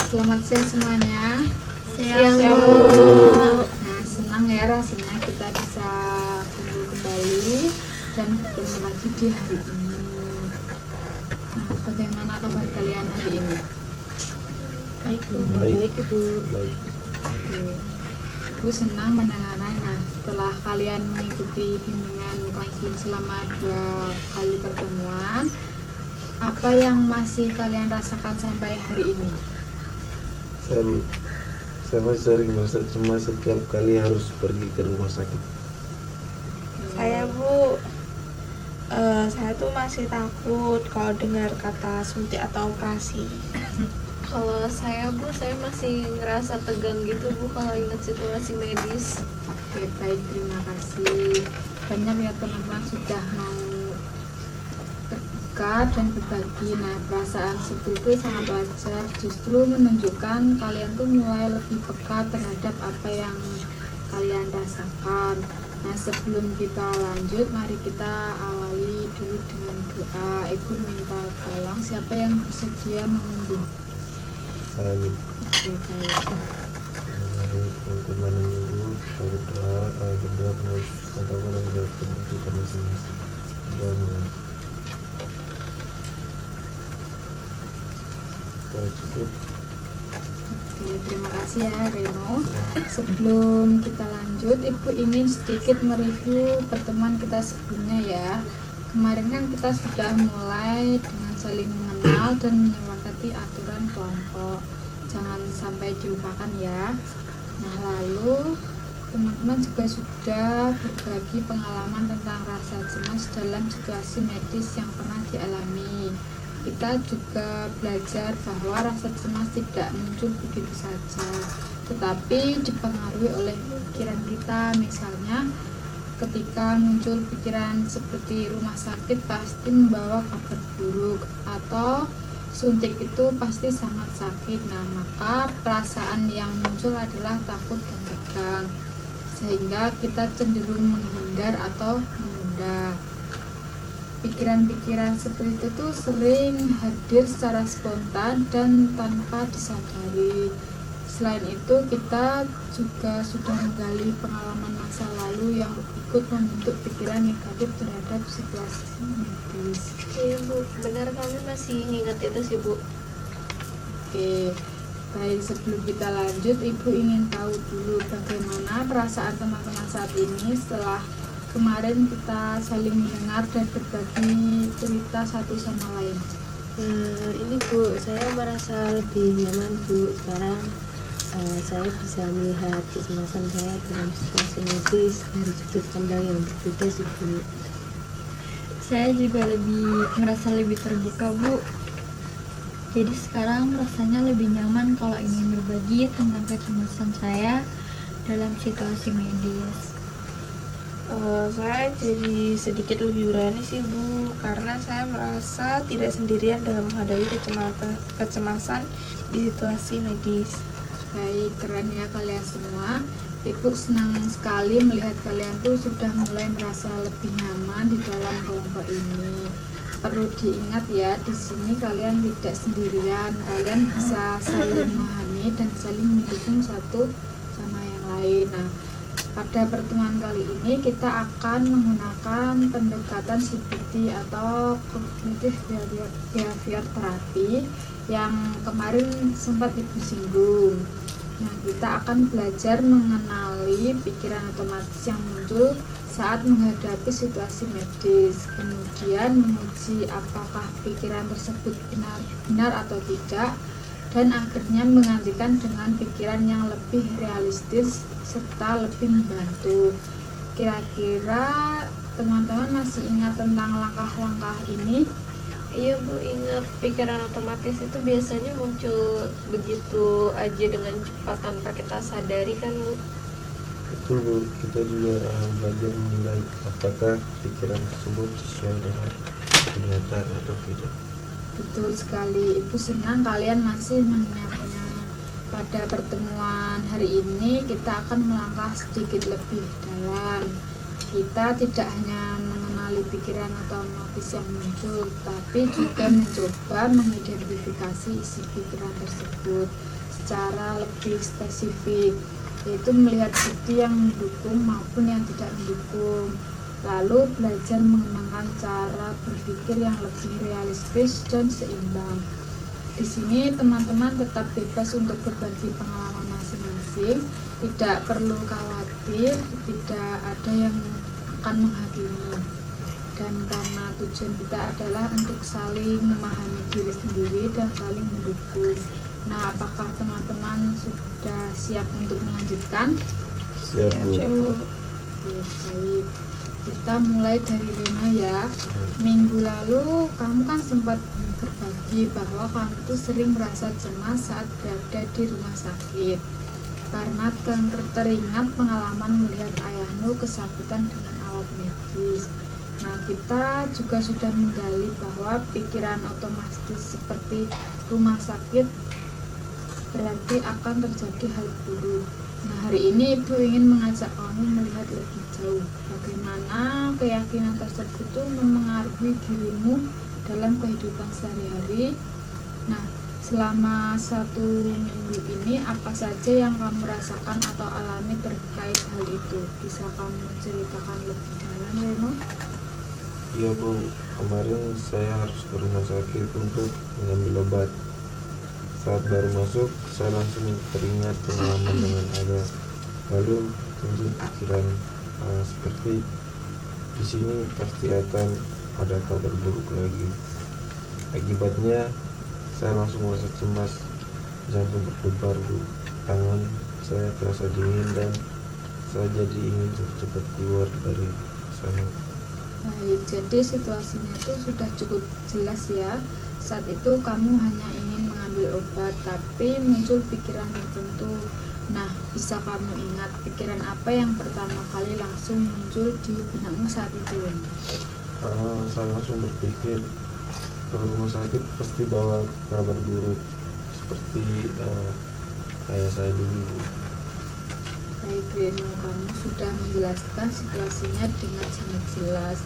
Selamat siang semuanya. Siang, Bu. Nah, senang ya rasanya kita bisa kumpul kembali dan bertemu lagi di hari ini. Nah, bagaimana kabar kalian hari ini? Baik, Bu. Baik, Bu. Oke. Ibu senang mendengarnya. Nah, setelah kalian mengikuti bimbingan konseling selama 2 kali pertemuan, apa yang masih kalian rasakan sampai hari ini? Saya masih sering merasa cemas setiap kali harus pergi ke rumah sakit. Saya, Bu, saya tuh masih takut kalau dengar kata suntik atau operasi. Kalau saya, Bu, saya masih ngerasa tegang gitu, Bu, kalau ingat situasi medis. Oke, baik, terima kasih. Banyak ya teman-teman sudah mau terbuka dan berbagi. Nah, perasaan seperti itu sangat wajar, justru menunjukkan kalian tuh mulai lebih peka terhadap apa yang kalian rasakan. Nah, sebelum kita lanjut, mari kita awali dulu dengan doa. Ibu minta tolong siapa yang bersedia mengunduh. Saya Oke, baik. teman-teman yang berdoa penulis katakan dan kita masing-masing. Dan cukup. Oke, terima kasih ya Reno. Sebelum kita lanjut, Ibu ingin sedikit mereview pertemuan kita sebelumnya ya. Kemarin kan kita sudah mulai dengan saling mengenal dan menyepakati aturan kelompok. Jangan sampai dilupakan ya. Nah, lalu teman-teman juga sudah berbagi pengalaman tentang rasa cemas dalam situasi medis yang pernah dialami. Kita juga belajar bahwa rasa cemas tidak muncul begitu saja, tetapi dipengaruhi oleh pikiran kita. Misalnya, ketika muncul pikiran seperti rumah sakit pasti membawa kabar buruk, atau suntik itu pasti sangat sakit. Nah, maka perasaan yang muncul adalah takut dan tegang, sehingga kita cenderung menghindar atau menunda. Pikiran-pikiran seperti itu tuh sering hadir secara spontan dan tanpa disadari. Selain itu, kita juga sudah menggali pengalaman masa lalu yang ikut membentuk pikiran negatif terhadap situasi medis. Iya, Bu, benar, kami masih ingat itu sih, Bu. Oke, baik, sebelum kita lanjut, Ibu ingin tahu dulu bagaimana perasaan teman-teman saat ini setelah kemarin kita saling mendengar dan berbagi cerita satu sama lain. Ini, Bu, saya merasa lebih nyaman, Bu. Sekarang saya bisa melihat kecemasan saya dalam situasi medis dari sudut pandang yang berbeda sih, Bu. Saya juga merasa lebih terbuka, Bu. Jadi sekarang rasanya lebih nyaman kalau ingin berbagi tentang kecemasan saya dalam situasi medis. Saya jadi sedikit lebih berani sih, Bu, karena saya merasa tidak sendirian dalam menghadapi kecemasan di situasi medis. Baik, keren ya kalian semua. Ibu senang sekali melihat kalian tuh sudah mulai merasa lebih nyaman di dalam kelompok ini. Perlu diingat ya, di sini kalian tidak sendirian. Kalian bisa saling memahami dan saling mendukung satu sama yang lain. Nah, pada pertemuan kali ini kita akan menggunakan pendekatan CBT atau Cognitive Behavior Therapy yang kemarin sempat Ibu singgung. Nah, kita akan belajar mengenali pikiran otomatis yang muncul saat menghadapi situasi medis, kemudian menguji apakah pikiran tersebut benar atau tidak, dan akhirnya menggantikan dengan pikiran yang lebih realistis serta lebih membantu. Kira-kira teman-teman masih ingat tentang langkah-langkah ini? Iya, Bu, ingat pikiran otomatis itu biasanya muncul begitu aja dengan cepat tanpa kita sadari kan, Bu. Betul, Bu, kita juga belajar menilai apakah pikiran tersebut sesuai dengan kenyataan atau tidak. Betul sekali, Ibu senang kalian masih mengingatnya. Pada pertemuan hari ini kita akan melangkah sedikit lebih dalam. Kita tidak hanya mengenali pikiran otomatis yang muncul, tapi juga mencoba mengidentifikasi isi pikiran tersebut. secara lebih spesifik, yaitu melihat bukti yang mendukung maupun yang tidak mendukung. Lalu belajar mengembangkan cara berpikir yang lebih realistis dan seimbang. Di sini teman-teman tetap bebas untuk berbagi pengalaman masing-masing, tidak perlu khawatir, tidak ada yang akan menghakimi. Dan karena tujuan kita adalah untuk saling memahami diri sendiri dan saling mendukung. Nah, apakah teman-teman sudah siap untuk melanjutkan? Siap, Bu. Oke, baik. Kita mulai dari Rena ya. Minggu lalu kamu kan sempat berbagi bahwa kamu tuh sering merasa cemas saat berada di rumah sakit karena teringat pengalaman melihat ayahmu kesakitan dengan alat medis. Nah, kita juga sudah menggali bahwa pikiran otomatis seperti rumah sakit berarti akan terjadi hal buruk. Nah, hari ini Ibu ingin mengajak kamu melihat lebih jauh bagaimana keyakinan tersebut itu memengaruhi dirimu dalam kehidupan sehari-hari. Nah, selama 1 minggu ini apa saja yang kamu rasakan atau alami terkait hal itu? Bisa kamu ceritakan lebih dalam, Reno? Iya, Bu, kemarin saya harus ke rumah sakit untuk mengambil obat. Saat baru masuk, saya langsung teringat pengalaman dengan ayah. Lalu timbul pikiran seperti di sini pasti akan ada kabar buruk lagi. Akibatnya saya langsung merasa cemas, jantung berdebar, Bu. Tangan saya terasa dingin dan saya jadi ingin cepat keluar dari sana. Baik, jadi situasinya itu sudah cukup jelas ya. Saat itu kamu hanya ingin mengambil obat, tapi muncul pikiran tertentu. Nah, bisa kamu ingat pikiran apa yang pertama kali langsung muncul di benakmu saat itu? Saya langsung berpikir kalau rumah sakit pasti bawa kabar buruk seperti kayak saya dulu. Baik, Reno, kamu sudah menjelaskan situasinya dengan sangat jelas.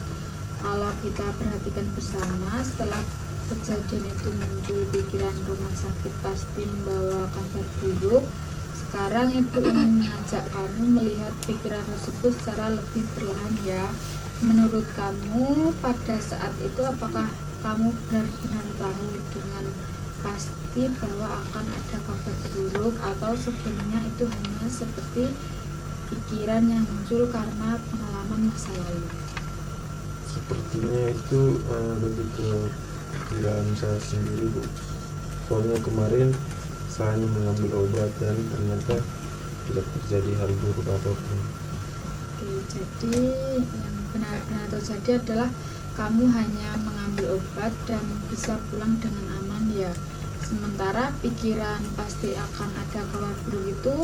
Kalau kita perhatikan bersama, setelah kejadian itu muncul pikiran rumah sakit pasti membawa kabar buruk. Sekarang Ibu ingin mengajak kamu melihat pikiran tersebut secara lebih perlahan ya. Menurut kamu pada saat itu apakah kamu benar-benar tahu dengan pasti bahwa akan ada kabar buruk, atau sebenarnya itu hanya seperti pikiran yang muncul karena pengalaman masa lalu? Sepertinya itu lebih ke pikiran saya sendiri, Bu. Soalnya kemarin saya hanya mengambil obat dan ternyata tidak terjadi hal buruk apapun. Oke, jadi yang benar-benar terjadi adalah kamu hanya mengambil obat dan bisa pulang dengan aman ya. Sementara pikiran pasti akan ada kabar buruk itu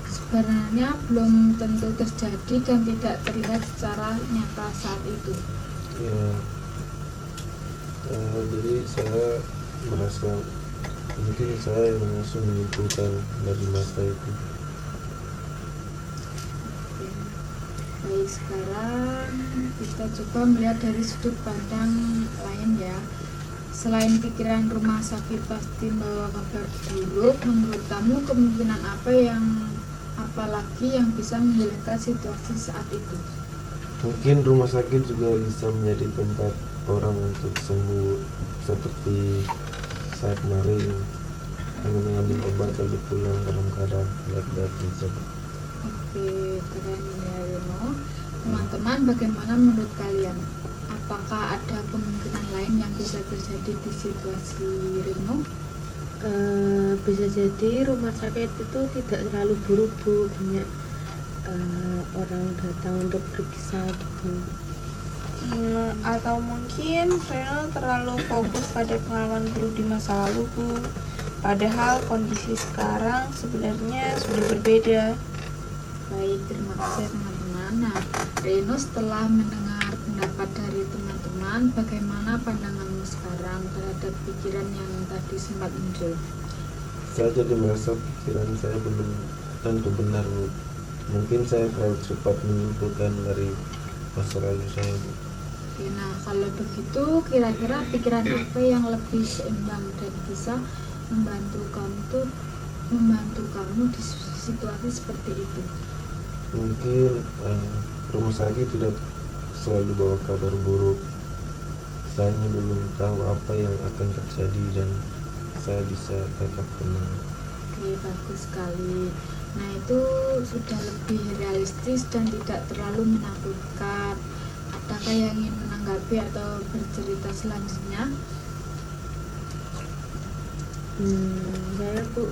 sebenarnya belum tentu terjadi dan tidak terlihat secara nyata saat itu. Ya, jadi saya merasa mungkin saya yang langsung menyimpulkan dari masa itu. Oke. Baik, sekarang kita coba melihat dari sudut pandang lain ya. Selain pikiran rumah sakit pasti membawa kabar buruk, menurut kamu kemungkinan apalagi yang bisa menjelaskan situasi saat itu? Mungkin rumah sakit juga bisa menjadi tempat orang untuk sembuh, seperti saya kemarin hanya mengambil obat lalu pulang dalam keadaan baik-baik saja. Oke, keren ya Reno. Teman-teman, bagaimana menurut kalian? Apakah ada kemungkinan lain yang bisa terjadi di situasi Reno? Bisa jadi rumah sakit itu tidak terlalu buruk, Bu. Banyak orang datang untuk periksa gitu. Atau mungkin Reno terlalu fokus pada pengalaman buruk di masa lalu, Bu. Padahal kondisi sekarang sebenarnya sudah berbeda. Baik, terima kasih teman-teman. Nah, Reno, setelah mendengar pendapat dari teman-teman, bagaimana pandanganmu sekarang terhadap pikiran yang tadi sempat muncul? Saya jadi merasa pikiran saya belum tentu benar, Bu. Mungkin saya terlalu cepat menyimpulkan dari masa lalu saya, Bu. Oke, nah kalau begitu kira-kira pikiran apa yang lebih seimbang dan bisa membantu kamu tuh membantu kamu di situasi seperti itu? Mungkin rumah sakit tidak selalu bawa kabar buruk. Saya hanya belum tahu apa yang akan terjadi dan saya bisa tetap tenang. Oke, bagus sekali. Nah, itu sudah lebih realistis dan tidak terlalu menakutkan. Adakah yang ingin menanggapi atau bercerita selanjutnya? Saya Bu.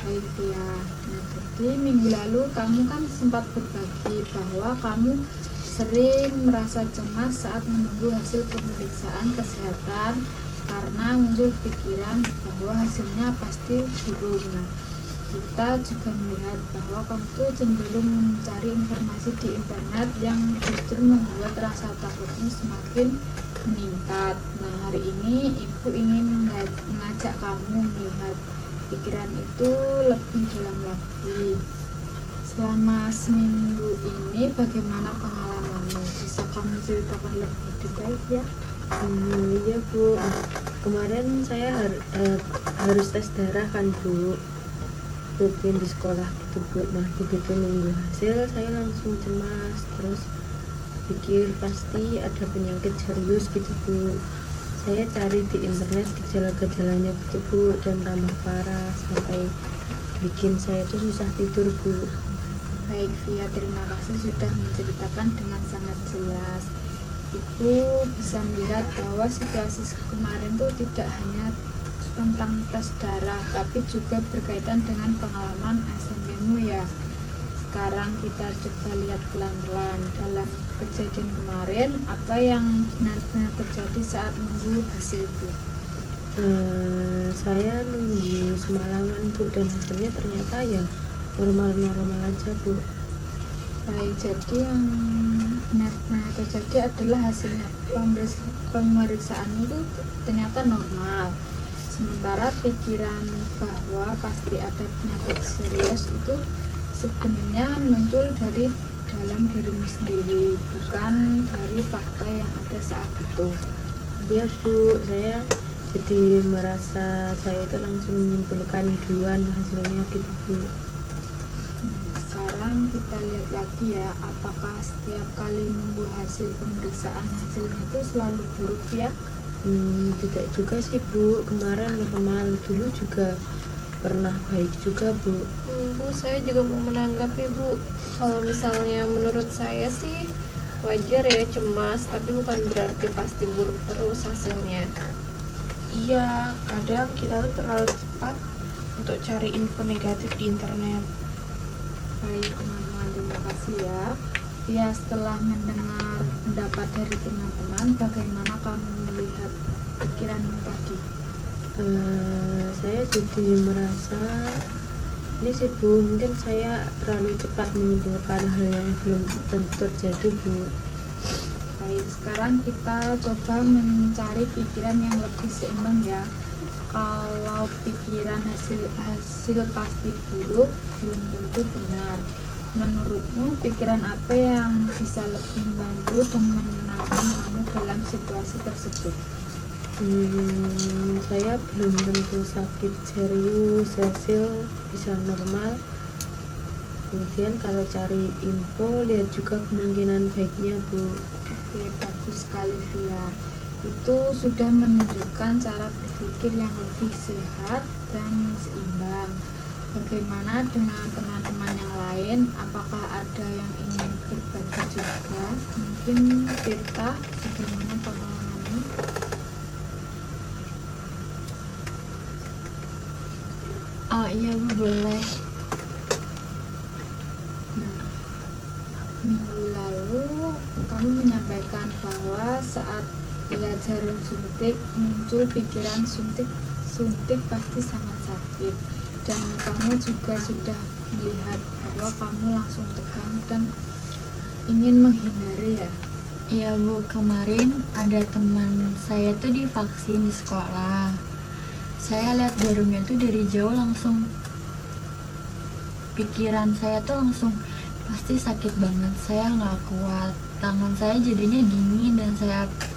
Baik ya. Nah, jadi minggu lalu kamu kan sempat berbagi bahwa kamu sering merasa cemas saat menunggu hasil pemeriksaan kesehatan karena muncul pikiran bahwa hasilnya pasti buruk. Nah, kita juga melihat bahwa kamu tuh cenderung mencari informasi di internet yang justru membuat rasa takutnya semakin meningkat. Nah, hari ini ibu ingin mengajak kamu melihat pikiran itu lebih dalam lagi. Selama seminggu ini bagaimana pengalamanmu? Bisa kamu ceritakan lebih detail ya? Iya Bu, kemarin saya harus tes darah kan Bu, rutin di sekolah gitu Bu. Nah begitu nunggu hasil saya langsung cemas, terus pikir pasti ada penyakit serius gitu Bu. Saya cari di internet gejala-gejalanya gitu Bu, dan tambah parah sampai bikin saya tuh susah tidur Bu. Baik Via, terima kasih sudah menceritakan dengan sangat jelas. Ibu bisa melihat bahwa situasi kemarin itu tidak hanya tentang tes darah, tapi juga berkaitan dengan pengalaman SMP-mu ya. Sekarang kita coba lihat pelan-pelan dalam kejadian kemarin, apa yang benar-benar terjadi saat menunggu hasil itu. Saya nunggu semalaman Bu, dan hasilnya ternyata ya normal-normal aja Bu. Baik, jadi yang benar-benar terjadi adalah hasilnya pemeriksaan itu ternyata normal. Sementara pikiran bahwa pasti ada penyakit serius itu sebenarnya muncul dari dalam dirimu sendiri, bukan dari fakta yang ada saat itu. Iya Bu, saya jadi merasa saya itu langsung menyimpulkan duluan hasilnya gitu Bu. Sekarang kita lihat lagi ya, apakah setiap kali nunggu hasil pemeriksaan hasilnya itu selalu buruk ya? Tidak juga sih Bu, kemarin normal, dulu juga pernah baik juga Bu. Bu, saya juga mau menanggapi Bu. Kalau misalnya menurut saya sih wajar ya cemas, tapi bukan berarti pasti buruk terus hasilnya. Iya, kadang kita tuh terlalu cepat untuk cari info negatif di internet. Baik teman-teman, terima kasih ya. Ya, setelah mendengar pendapat dari teman-teman, bagaimana kamu melihat pikiranmu tadi? Saya jadi merasa ini sih Bu, mungkin saya terlalu cepat menyimpulkan hal yang belum tentu terjadi Bu. Baik, sekarang kita coba mencari pikiran yang lebih seimbang ya. Kalau pikiran hasil pasti buruk belum tentu benar. Menurutmu pikiran apa yang bisa lebih membantu dan menenangkan kamu dalam situasi tersebut? Saya belum tentu sakit serius, hasil bisa normal. Kemudian kalau cari info, lihat juga kemungkinan baiknya Bu. Oke, bagus sekali Via. Itu sudah menunjukkan cara berpikir yang lebih sehat dan seimbang. Bagaimana dengan teman-teman yang lain? Apakah ada yang ingin berbagi juga? Mungkin Tirta, bagaimana pengalamanmu? Oh iya Bu, boleh. Nah, minggu lalu kamu menyampaikan bahwa saat melihat jarum suntik muncul pikiran suntik pasti sangat sakit, dan kamu juga sudah melihat bahwa kamu langsung tegang dan ingin menghindari ya. Iya Bu, kemarin ada teman saya tuh divaksin di sekolah. Saya lihat jarumnya tuh dari jauh, langsung pikiran saya tuh langsung pasti sakit banget. Saya nggak kuat, tangan saya jadinya dingin, dan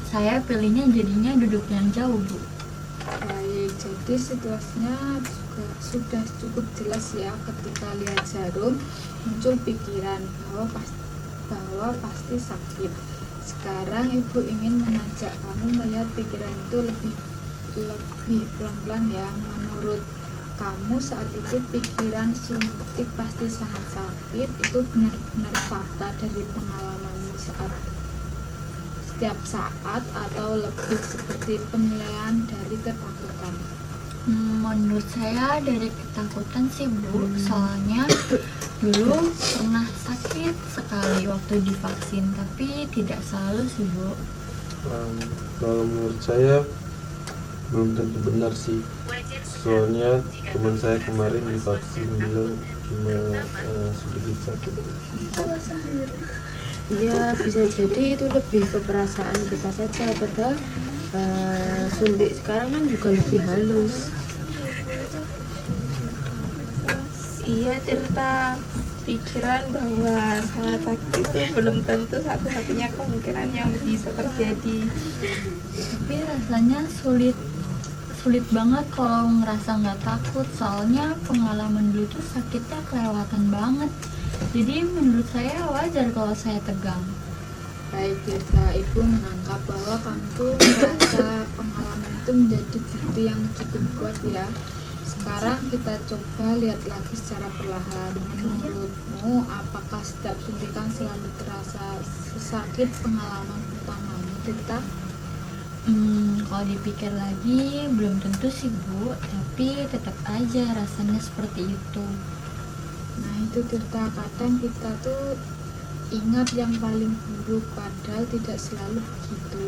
saya pilihnya jadinya duduk yang jauh Bu. Baik, jadi situasinya juga sudah cukup jelas ya. Ketika lihat jarum muncul pikiran bahwa pasti sakit. Sekarang ibu ingin mengajak kamu melihat pikiran itu lebih pelan-pelan ya. Menurut kamu saat itu pikiran suntik pasti sangat sakit itu benar-benar fakta dari pengalamanmu setiap saat atau lebih seperti penilaian dari ketakutan? Menurut saya dari ketakutan sih Bu, soalnya dulu pernah sakit sekali waktu divaksin, tapi tidak selalu sih Bu. Kalau menurut saya belum tentu benar sih, soalnya teman saya kemarin divaksin bilang cuma sedikit sakit. Ya bisa jadi itu lebih ke perasaan kita saja, padahal suntik sekarang kan juga lebih halus. Iya Tirta, pikiran bahwa sangat sakit itu belum tentu satu-satunya kemungkinan yang bisa terjadi. Tapi rasanya sulit banget kalau ngerasa nggak takut, soalnya pengalaman dulu tuh sakitnya kelewatan banget. Jadi menurut saya wajar kalau saya tegang. Baik Tirta, ibu menangkap bahwa kamu tuh merasa pengalaman itu menjadi bukti yang cukup kuat ya. Sekarang kita coba lihat lagi secara perlahan. Menurutmu apakah setiap suntikan selalu terasa sesakit pengalaman pertamamu Tirta? Kalau dipikir lagi belum tentu sih Bu, tapi tetap aja rasanya seperti itu. Nah itu Tirta, kadang kita tuh ingat yang paling buruk padahal tidak selalu begitu.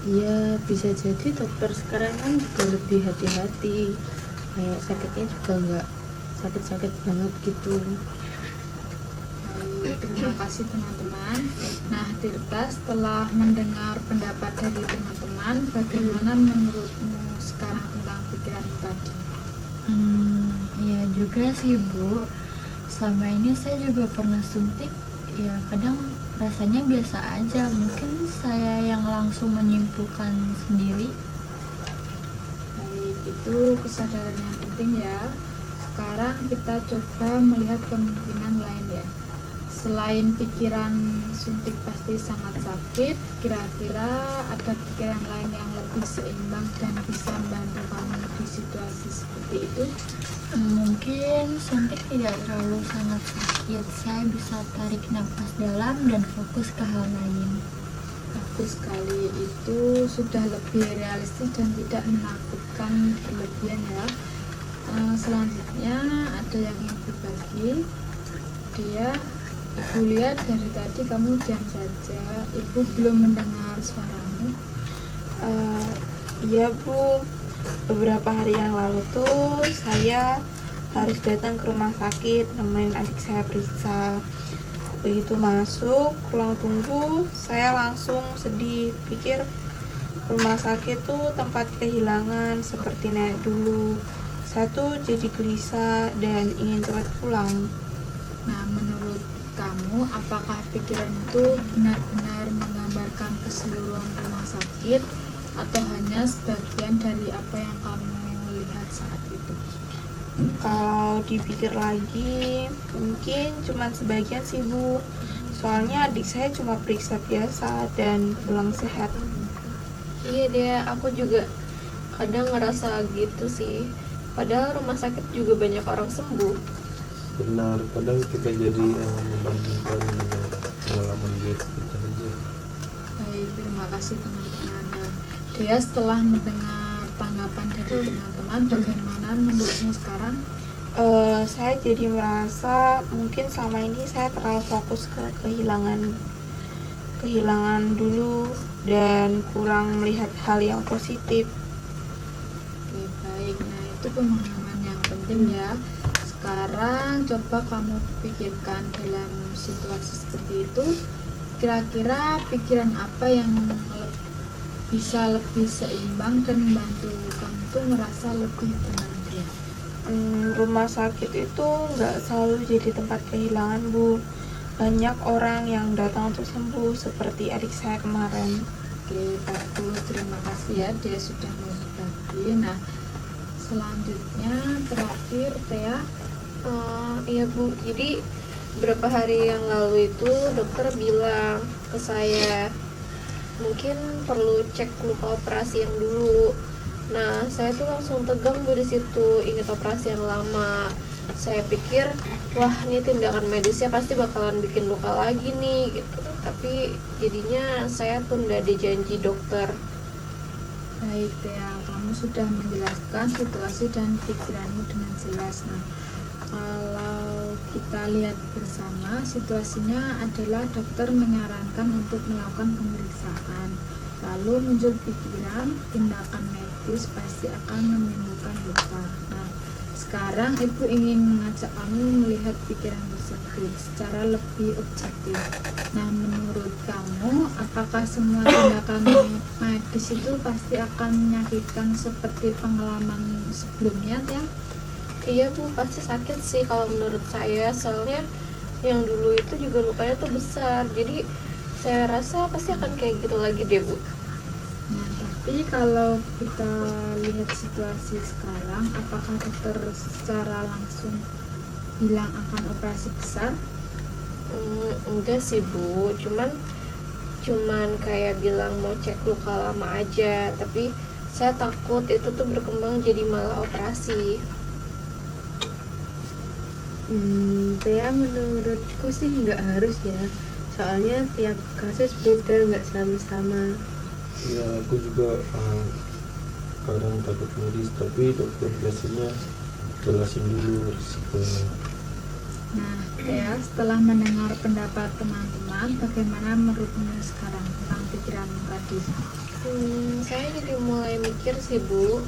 Iya bisa jadi dokter sekarang kan juga lebih hati-hati, kayak sakitnya juga nggak sakit-sakit banget gitu. Baik, terima kasih teman-teman. Nah Tirta, setelah mendengar pendapat dari teman-teman, bagaimana menurutmu sekarang tentang pikiran tadi? Ya juga sih Bu, selama ini saya juga pernah suntik, ya kadang rasanya biasa aja, mungkin saya yang langsung menyimpulkan sendiri. Baik, itu kesadaran yang penting ya. Sekarang kita coba melihat kemungkinan lain ya. Selain pikiran suntik pasti sangat sakit, kira-kira ada pikiran lain yang lebih seimbang dan bisa membantu kamu di situasi seperti itu? Mungkin suntik tidak terlalu sangat sakit, saya bisa tarik nafas dalam dan fokus ke hal lain. Bagus sekali, itu sudah lebih realistis dan tidak menakutkan berlebihan ya. Selanjutnya ada yang ingin berbagi. Ibu lihat dari tadi kamu diam saja, ibu belum mendengar suaramu. Iya Bu, beberapa hari yang lalu tuh saya harus datang ke rumah sakit nemenin adik saya periksa. Begitu masuk ruang tunggu, saya langsung sedih, pikir rumah sakit tuh tempat kehilangan seperti nenek dulu. Saya tuh jadi gelisah dan ingin cepat pulang. Nah, menurut kamu apakah pikiran itu benar-benar menggambarkan keseluruhan rumah sakit atau hanya sebagian dari apa yang kamu lihat saat itu? Kalau dipikir lagi, mungkin cuma sebagian sih Bu. Soalnya adik saya cuma periksa biasa dan pulang sehat. Iya deh, aku juga kadang ngerasa gitu sih. Padahal rumah sakit juga banyak orang sembuh. Benar, kadang kita jadi membandingkan dengan pengalaman kita aja. Baik, terima kasih teman-teman. Nah, Dia setelah mendengar tanggapan dari teman-teman, bagaimana menurutmu sekarang? Saya jadi merasa mungkin selama ini saya terlalu fokus ke kehilangan dulu dan kurang melihat hal yang positif. Oke, baik. Nah, itu pemahaman yang penting ya. Sekarang coba kamu pikirkan dalam situasi seperti itu, kira-kira pikiran apa yang bisa lebih seimbang dan membantu kamu tuh merasa lebih tenang ya? Rumah sakit itu nggak selalu jadi tempat kehilangan Bu. Banyak orang yang datang untuk sembuh seperti adik saya kemarin. Oke, bagus. Terima kasih ya, dia sudah mau berbagi. Nah, selanjutnya terakhir Tia. Iya Bu, jadi beberapa hari yang lalu itu dokter bilang ke saya mungkin perlu cek luka operasi yang dulu. Nah, saya tuh langsung tegang Bu di situ, ingat operasi yang lama. Saya pikir, wah ini tindakan medisnya pasti bakalan bikin luka lagi nih gitu. Tapi jadinya saya tunda di janji dokter. Baik Tia, kamu sudah menjelaskan situasi dan pikiranmu dengan jelas. Nah, kalau kita lihat bersama, situasinya adalah dokter menyarankan untuk melakukan pemeriksaan. Lalu muncul pikiran tindakan medis pasti akan menimbulkan luka. Nah, sekarang ibu ingin mengajak kamu melihat pikiran tersebut secara lebih objektif. Nah, menurut kamu, apakah semua tindakan medis itu pasti akan menyakitkan seperti pengalaman sebelumnya ya? Iya Bu, pasti sakit sih kalau menurut saya. Soalnya yang dulu itu juga lukanya tuh besar. Jadi saya rasa pasti akan kayak gitu lagi deh Bu. Nah, tapi kalau kita lihat situasi sekarang, apakah dokter secara langsung bilang akan operasi besar? Enggak sih Bu, cuman kayak bilang mau cek luka lama aja. Tapi saya takut itu tuh berkembang jadi malah operasi. Tia, menurutku sih nggak harus ya, soalnya tiap kasus beda, nggak selalu sama. Ya aku juga kadang takut medis, tapi dokter biasanya jelasin dulu risikonya. Nah, ya setelah mendengar pendapat teman-teman, bagaimana menurutmu sekarang tentang pikiranmu tadi? Saya jadi mulai mikir sih Bu,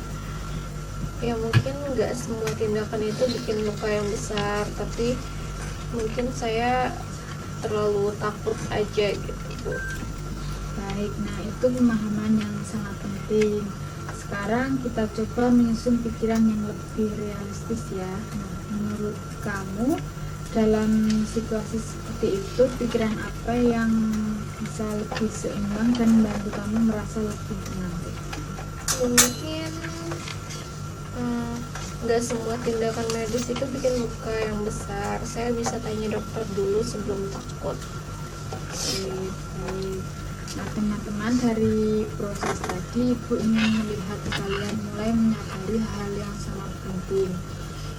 ya mungkin nggak semua tindakan itu bikin luka yang besar, tapi mungkin saya terlalu takut aja gitu Bu. Baik, nah itu pemahaman yang sangat penting. Sekarang kita coba menyusun pikiran yang lebih realistis ya. Nah, menurut kamu dalam situasi seperti itu, pikiran apa yang bisa lebih seimbang dan membantu kamu merasa lebih tenang? Mungkin nggak semua tindakan medis itu bikin luka yang besar. Saya bisa tanya dokter dulu sebelum takut. Baik. Nah teman-teman, dari proses tadi Ibu ingin melihat kalian mulai menyadari hal yang sangat penting.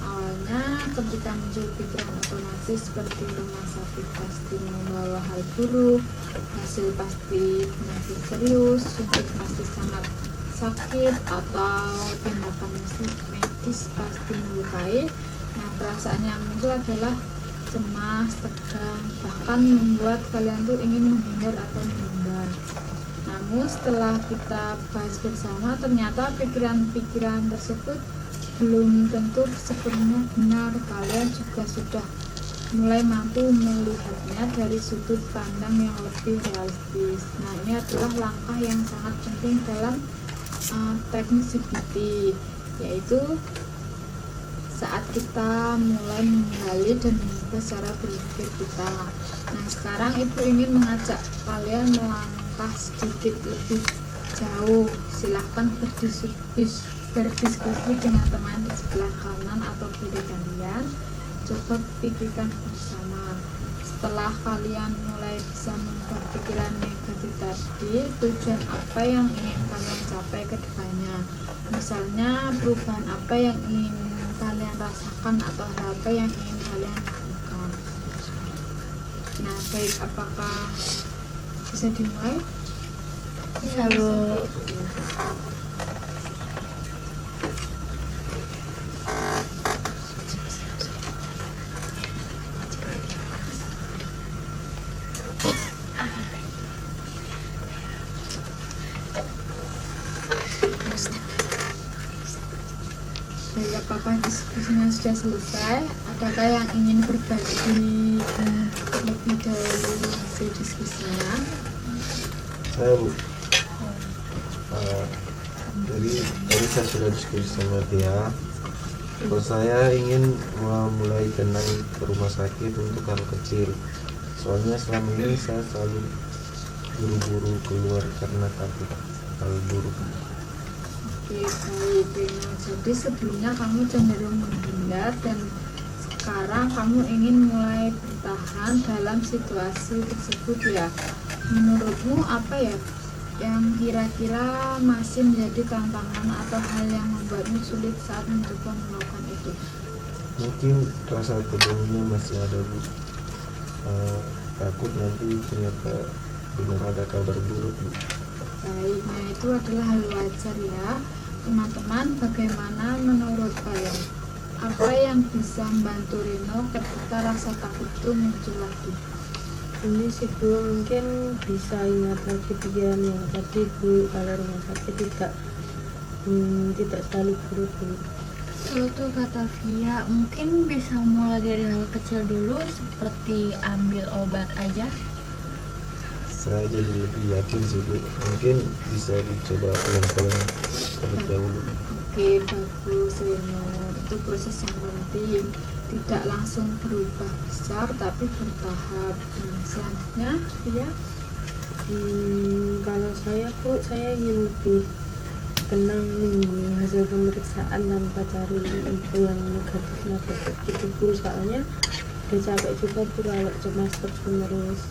Awalnya ketika muncul pikiran otomatis seperti rumah sakit pasti membawa hal buruk, hasil pasti penyakit serius, suntik pasti sangat sakit, atau tindakan medis pasti melukai. Nah perasaan yang muncul adalah cemas, tegang, bahkan membuat kalian tuh ingin menghindar atau menunda. Namun setelah kita bahas bersama, ternyata pikiran-pikiran tersebut belum tentu sepenuhnya benar. Kalian juga sudah mulai mampu melihatnya dari sudut pandang yang lebih realistis. Nah ini adalah langkah yang sangat penting dalam teknik CBT, yaitu saat kita mulai menggali dan mengubah cara berpikir kita. Nah sekarang Ibu ingin mengajak kalian melangkah sedikit lebih jauh. Silahkan berdiskusi dengan teman di sebelah kanan atau kiri kalian. Coba pikirkan bersama. Setelah kalian mulai bisa mengubah pikiran negatif tadi, tujuan apa yang ingin kalian capai ke depannya? Misalnya perubahan apa yang ingin kalian rasakan atau apa yang ingin kalian lakukan. Nah baik, apakah bisa dimulai? Bisa Bu. Baik, apakah diskusinya sudah selesai? Adakah yang ingin berbagi lebih dahulu hasil diskusinya? Saya Bu, jadi tadi saya sudah diskusi sama dia. Kalau saya ingin mulai tenang ke rumah sakit untuk hal kecil. Soalnya selama ini saya selalu buru-buru keluar karena takut hal buruk. Oke, baik Rino. Jadi sebelumnya kamu cenderung menghindar dan sekarang kamu ingin mulai bertahan dalam situasi tersebut ya. Menurutmu apa ya yang kira-kira masih menjadi tantangan atau hal yang membuatmu sulit saat mencoba melakukan itu? Mungkin rasa teguhnya masih ada, Bu. Takut nanti ternyata benar ada kabar buruk, Bu. Baik, nah itu adalah hal wajar ya. Teman-teman, bagaimana menurut kalian? Apa yang bisa membantu Rino ketika rasa takut itu muncul lagi? Ini sih Bu, mungkin bisa ingat lagi pikiran yang tadi Bu, kalau rumah sakit tidak selalu buruk Bu. Tuh kata Via, mungkin bisa mulai dari hal kecil dulu seperti ambil obat aja. Saya jadi lebih yakin sih, Bu. Mungkin bisa dicoba pelan-pelan terlebih dahulu. Oke, bagus Rino. Itu proses yang penting. Tidak langsung berubah besar tapi bertahap. Nah, selanjutnya Via. Kalau saya Bu, saya ingin lebih tenang menunggu hasil pemeriksaan tanpa cari info yang negatif gitu Bu, soalnya udah capek juga Bu kalau cemas terus.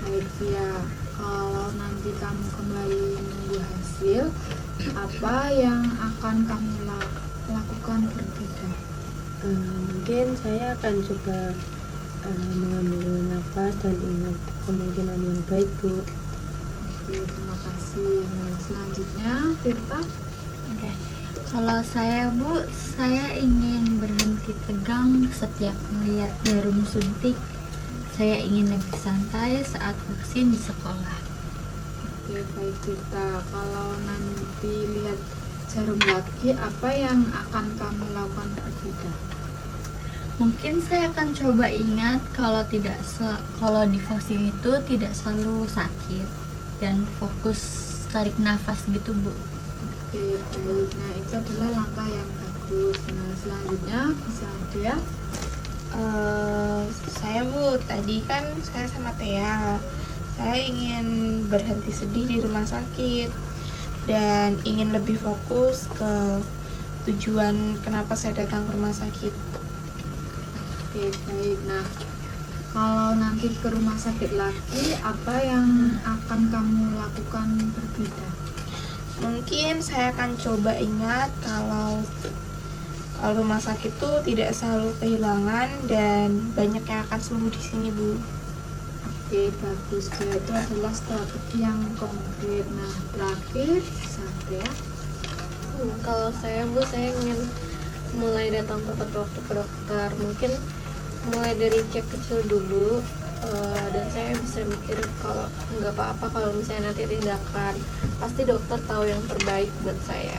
Baik Via, kalau nanti kamu kembali menunggu hasil, apa yang akan kamu lakukan berbeda? Mungkin saya akan coba mengambil nafas dan ingat kemungkinan yang baik Bu. Oke, terima kasih. Nah, selanjutnya Tirta. Oke. Kalau saya Bu, saya ingin berhenti tegang setiap melihat jarum suntik. Saya ingin lebih santai saat vaksin di sekolah. Oke, baik Tirta. Kalau nanti lihat jarum lagi, apa yang akan kamu lakukan berbeda? Mungkin saya akan coba ingat kalau di vaksin itu tidak selalu sakit dan fokus tarik nafas gitu Bu. Oke, baik. Nah, itu adalah langkah yang bagus. Nah, selanjutnya bisa dia. Saya Bu, tadi kan saya sama Tia, saya ingin berhenti sedih di rumah sakit dan ingin lebih fokus ke tujuan kenapa saya datang ke rumah sakit. Oke, baik. Nah, kalau nanti ke rumah sakit lagi, apa yang akan kamu lakukan berbeda? Mungkin saya akan coba ingat kalau rumah sakit itu tidak selalu kehilangan dan banyak yang akan sembuh di sini Bu. Oke, bagus. Itu adalah strategi yang konkret. Nah, terakhir saya. Kalau saya Bu, saya ingin mulai datang tepat waktu ke dokter. Mungkin mulai dari cek kecil dulu, dan saya bisa mikir kalau nggak apa-apa kalau misalnya nanti tindakan, pasti dokter tahu yang terbaik buat saya.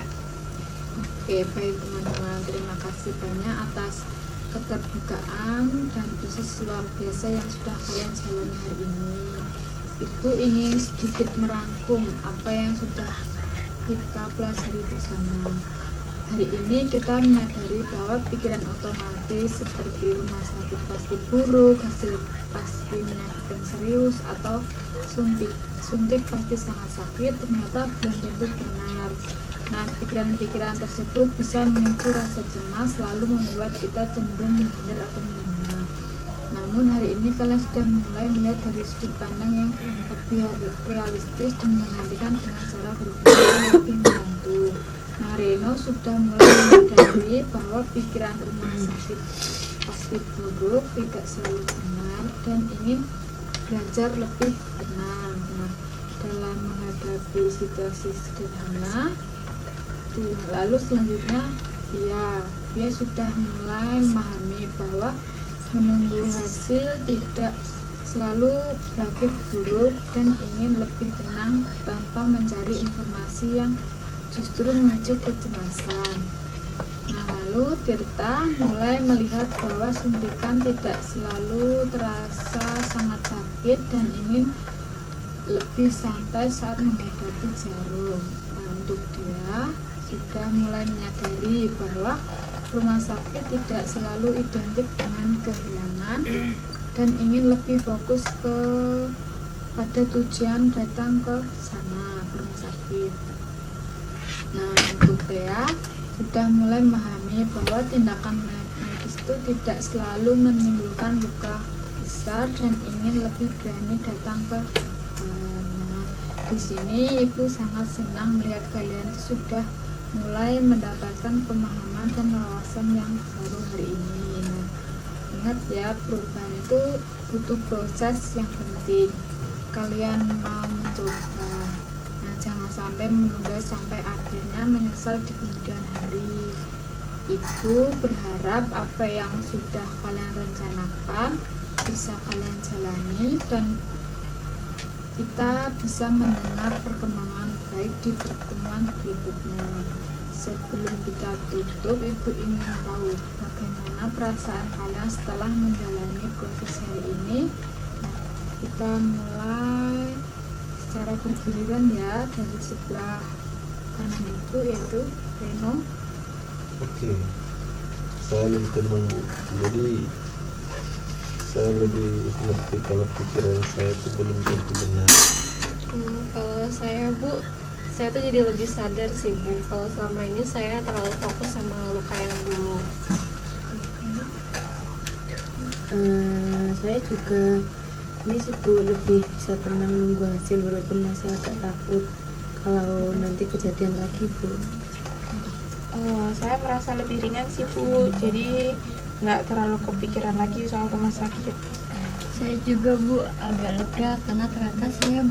Oke, baik teman-teman, terima kasih banyak atas keterbukaan dan proses luar biasa yang sudah kalian jalani hari ini. Itu ingin sedikit merangkum apa yang sudah kita pelajari bersama. Hari ini kita menyadari bahwa pikiran otomatis seperti rumah sakit pasti buruk, hasil pasti menyakitkan serius, atau suntik pasti sangat sakit, ternyata belum tentu benar. Nah, pikiran-pikiran tersebut bisa memicu rasa cemas, lalu membuat kita cenderung menghindar atau menolak. Namun hari ini kalian sudah mulai melihat dari sudut pandang yang lebih realistis dan menggantikan dengan cara berpikir yang lebih membantu. Nah, Reno sudah mulai menyadari bahwa pikiran rumah sakit pasti buruk tidak selalu benar dan ingin belajar lebih tenang. Nah, dalam menghadapi situasi sederhana, lalu selanjutnya dia sudah mulai memahami bahwa menunggu hasil tidak selalu berakhir buruk dan ingin lebih tenang tanpa mencari informasi yang justru memicu kecemasan. Nah, lalu Tirta mulai melihat bahwa suntikan tidak selalu terasa sangat sakit dan ingin lebih santai saat menghadapi jarum. Nah, untuk dia sudah mulai menyadari bahwa rumah sakit tidak selalu identik dengan kehilangan dan ingin lebih fokus pada tujuan datang ke sana, ke rumah sakit. Nah, untuk Dea sudah mulai memahami bahwa tindakan medis itu tidak selalu menimbulkan luka besar dan ingin lebih berani datang ke dokter. Nah, di sini ibu sangat senang melihat kalian sudah mulai mendapatkan pemahaman dan wawasan yang baru hari ini. Nah, ingat ya, perubahan itu butuh proses yang penting. Kalian mau mencoba, nah jangan sampai menunda sampai akhirnya menyesal di kemudian hari. Ibu berharap apa yang sudah kalian rencanakan bisa kalian jalani dan kita bisa mendengar perkembangan baik di pertemuan berikutnya. Sebelum kita tutup, ibu ingin tahu bagaimana perasaan kalian setelah menjalani proses hari ini. Nah, kita mulai secara bergiliran ya, dari sebelah kanan ibu yaitu Reno. Oke, saya lebih tenang Bu. Jadi saya lebih ngerti kalau pikiran saya itu belum tentu benar. Kalau saya Bu, saya tuh jadi lebih sadar sih Bu, kalau selama ini saya terlalu fokus sama luka yang dulu. Saya juga ini sih Bu, lebih bisa tenang nunggu hasil walaupun masih agak takut kalau nanti kejadian lagi Bu. Saya merasa lebih ringan sih Bu, jadi nggak terlalu kepikiran lagi soal rumah sakit. Saya juga Bu agak lega karena ternyata saya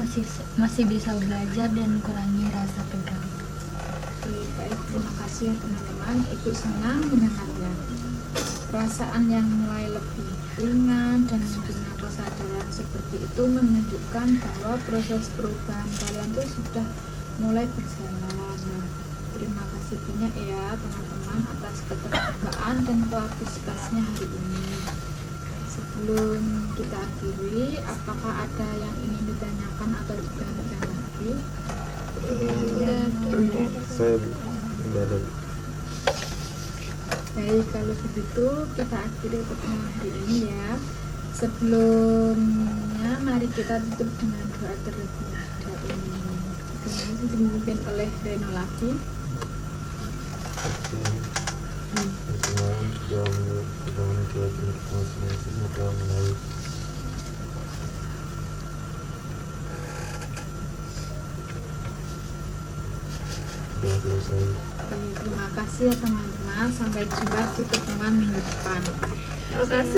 masih bisa belajar dan kurangi rasa tegang. Baik, terima kasih ya teman-teman. Ibu senang mendengarnya. Perasaan yang mulai lebih ringan dan munculnya kesadaran seperti itu menunjukkan bahwa proses perubahan kalian itu sudah mulai berjalan. Nah, terima kasih banyak ya teman-teman atas keterbukaan dan partisipasinya hari ini. Sebelum kita akhiri, apakah ada yang ingin ditanyakan atau ditanyakan lagi? Saya tidak ada. Baik, kalau begitu kita akhiri pertemuan hari ini ya. Sebelumnya mari kita tutup dengan doa terlebih dahulu. Doanya dipimpin oleh Reno lagi. Terima kasih ya teman-teman. Sampai jumpa di pertemuan minggu depan. Terima kasih.